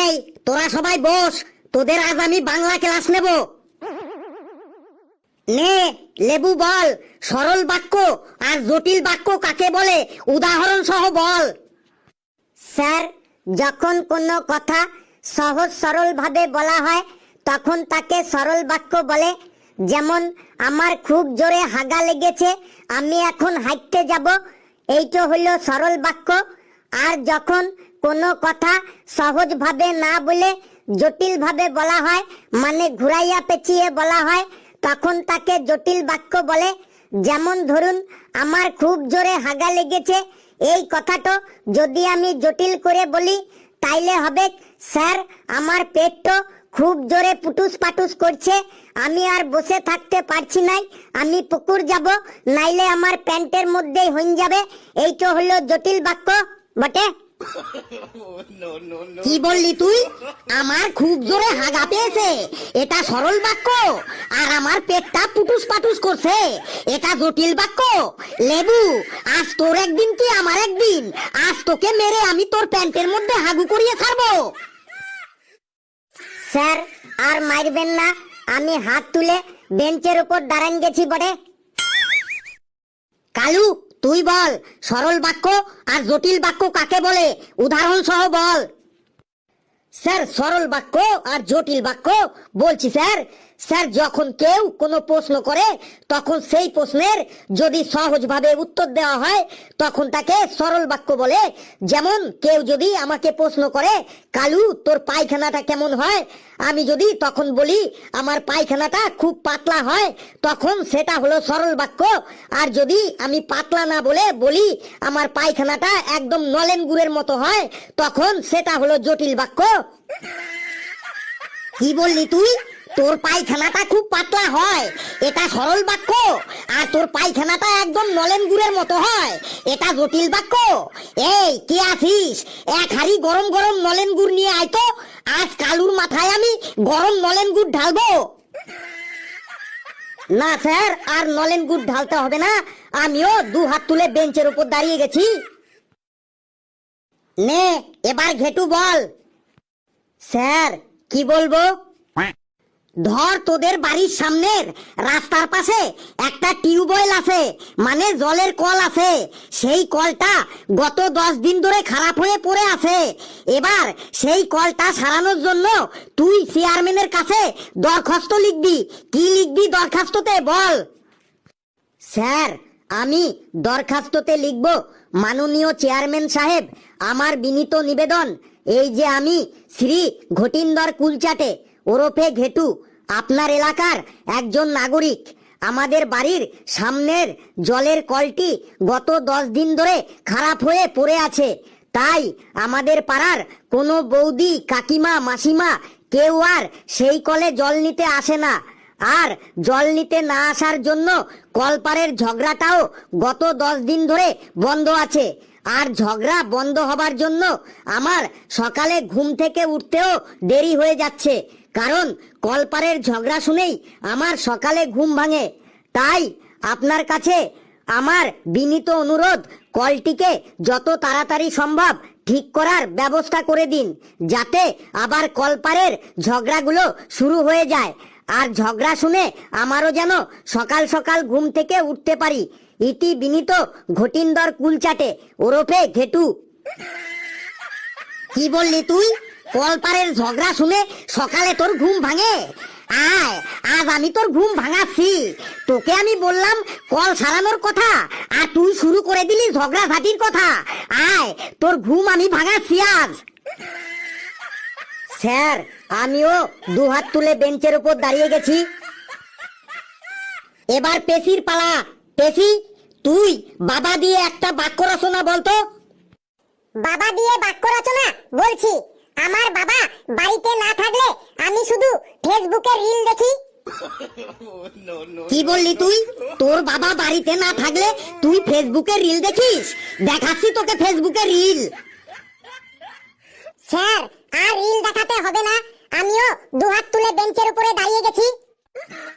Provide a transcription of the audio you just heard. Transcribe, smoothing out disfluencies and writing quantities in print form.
এই তোরা সবাই বস, তোদের আজ আমি বাংলা ক্লাস নেব। নে লেবু বল, সরল বাক্য আর জটিল বাক্য কাকে বলে উদাহরণ সহ বল। স্যার, যখন কোনো কথা সহজ সরল ভাবে বলা হয় তখন তাকে সরল বাক্য বলে। যেমন, আমার খুব জোরে হাগা লেগেছে, আমি এখন হাঁটতে যাব, এইটা হলো সরল বাক্য। আর যখন কোনো কথা সহজ ভাবে না বলে জটিল ভাবে বলা হয়, মানে ঘুরাইয়া পেঁচিয়ে বলা হয়, তখন তাকে জটিল বাক্য বলে। যেমন ধরুন, আমার খুব জোরে হাগা লেগেছে, এই কথাটা যদি আমি জটিল করে বলি তাইলে হবে, স্যার আমার পেটটা খুব জোরে পুটুস পাটুস করছে, আমি আর বসে থাকতে পারছি নাই, আমি পুকুর যাব, নাইলে আমার প্যান্টের মধ্যেই হয়ে যাবে। এইটা হলো জটিল বাক্য বটে। কি বললি তুই? আমার খুব জোরে হাগা পেয়েছে, এটা সরল বাক্য, আর আমার পেটটা পুটুস পাটুস করছে, এটা জটিল বাক্য। লেবু, আজ তোর একদিন কি আমার একদিন, আজ তোকে মেরে আমি তোর প্যান্টের মধ্যে হাগু করিয়ে ছাড়বো। স্যার আর মারবেন না, আমি হাত তুলে বেঞ্চের উপর দাঁড়ান গেছি বটে। কালু, তুই বল, সরল বাক্য আর জটিল বাক্য কাকে বলে উদাহরণ সহ বল। স্যার, সরল বাক্য আর জটিল বাক্য বলছি স্যার। স্যার, যখন কেউ কোনো প্রশ্ন করে তখন সেই প্রশ্নের যদি সহজভাবে উত্তর দেওয়া হয় তখন তাকে সরল বাক্য বলে। যেমন, কেউ যদি আমাকে প্রশ্ন করে, কালু তোর পায়খানাটা কেমন হয়, আমি যদি তখন বলি আমার পায়খানাটা খুব পাতলা হয়, তখন সেটা হলো সরল বাক্য। আর যদি আমি পাতলা না বলে বলি আমার পায়খানাটা একদম নলেন গুড়ের মতো হয়, তখন সেটা হলো জটিল বাক্য। কি বললি তুই? তোর পায়খানাটা খুব পাতলা হয়, এটা সরল বাক্য, আর তোর পায়খানাটা একদম নলেন গুড়ের মতো হয়, এটা জটিল বাক্য। এই কে আছিস? এক হাড়ি গরম গরম নলেন গুড় নিয়ে আয় তো, আজ কালুর মাথায় আমি গরম নলেন গুড় ঢালবো। না স্যার, আর নলেন গুড় ঢালতে হবে না, আমিও দু হাত তুলে বেঞ্চের উপর দাঁড়িয়ে গেছি। নে এবার ঘেটু বল। স্যার, কি বলবো? ধর, তোদের বাড়ির সামনের রাস্তার পাশে একটা টিউবওয়েল আছে, মানে জলের কল আছে, সেই কলটা গত 10 দিন ধরে খারাপ হয়ে পড়ে আছে। এবার সেই কলটা সারানোর জন্য তুই চেয়ারম্যানের কাছে দরখাস্ত লিখবি। কি লিখবি দরখাস্ততে বল। স্যার, আমি দরখাস্ততে লিখব, মাননীয় চেয়ারম্যান সাহেব, আমার বিনীত নিবেদন, এই যে আমি শ্রী ঘটিন্দর কুলচাটে ওরফে ঘেটু, আপনার এলাকার একজন নাগরিক। আমাদের বাড়ির সামনের জলের কলটি গত 10 দিন ধরে খারাপ হয়ে পড়ে আছে, তাই আমাদের পাড়ার কোনো বৌদি, কাকিমা, মাসিমা কেউ আর সেই কলে জল নিতে আসে না। আর জল নিতে না আসার জন্য কলপারের ঝগড়াটাও গত 10 দিন ধরে বন্ধ আছে। আর ঝগড়া বন্ধ হবার জন্য আমার সকালে ঘুম থেকে উঠতেও দেরি হয়ে যাচ্ছে, কারণ কলপারের ঝগড়া শুনেই আমার সকালে ঘুম ভাঙে। তাই আপনার কাছে আমার বিনীত অনুরোধ, কলটিকে যত তাড়াতাড়ি সম্ভব ঠিক করার ব্যবস্থা করে দিন, যাতে আবার কলপারের ঝগড়াগুলো শুরু হয়ে যায়। আর ঝগড়া শুনে আমারও যেন সকাল সকাল ঘুম থেকে উঠতে পারি। ইতি বিনীত ঘটিন্দর কুলচাটে ওরফে ঘেটু। কি বললি তুই? কলপারের ঝগড়া শুনে সকালে তোর ঘুম ভাঙে? আয়, আজ আমি তোর ঘুম ভাঙাচ্ছি। তোকে আমি বললাম কল সারানোর কথা, আর তুই শুরু করে দিলি ঝগড়া ঝাঁটির কথা। আয়, তোর ঘুম আমি ভাঙাচ্ছি আজ। স্যার, আমিও দু হাত তুলে বেঞ্চের উপর দাঁড়িয়ে গেছি। এবার পেশির পালা। পেশি, তুই বাবা দিয়ে একটা বাক্য রচনা বলতো। বাবা দিয়ে বাক্য রচনা বলছি। আমার বাবা বাড়িতে না থাকলে আমি শুধু ফেসবুকে রিল দেখি। কি বললি তুই? তোর বাবা বাড়িতে না থাকলে তুই ফেসবুকে রিল দেখিস? দেখাচ্ছি তোকে ফেসবুকে রিল। স্যার, আর রিল দেখাতে হবে না, আমিও দু হাত তুলে বেঞ্চের উপরে দাঁড়িয়ে গেছি।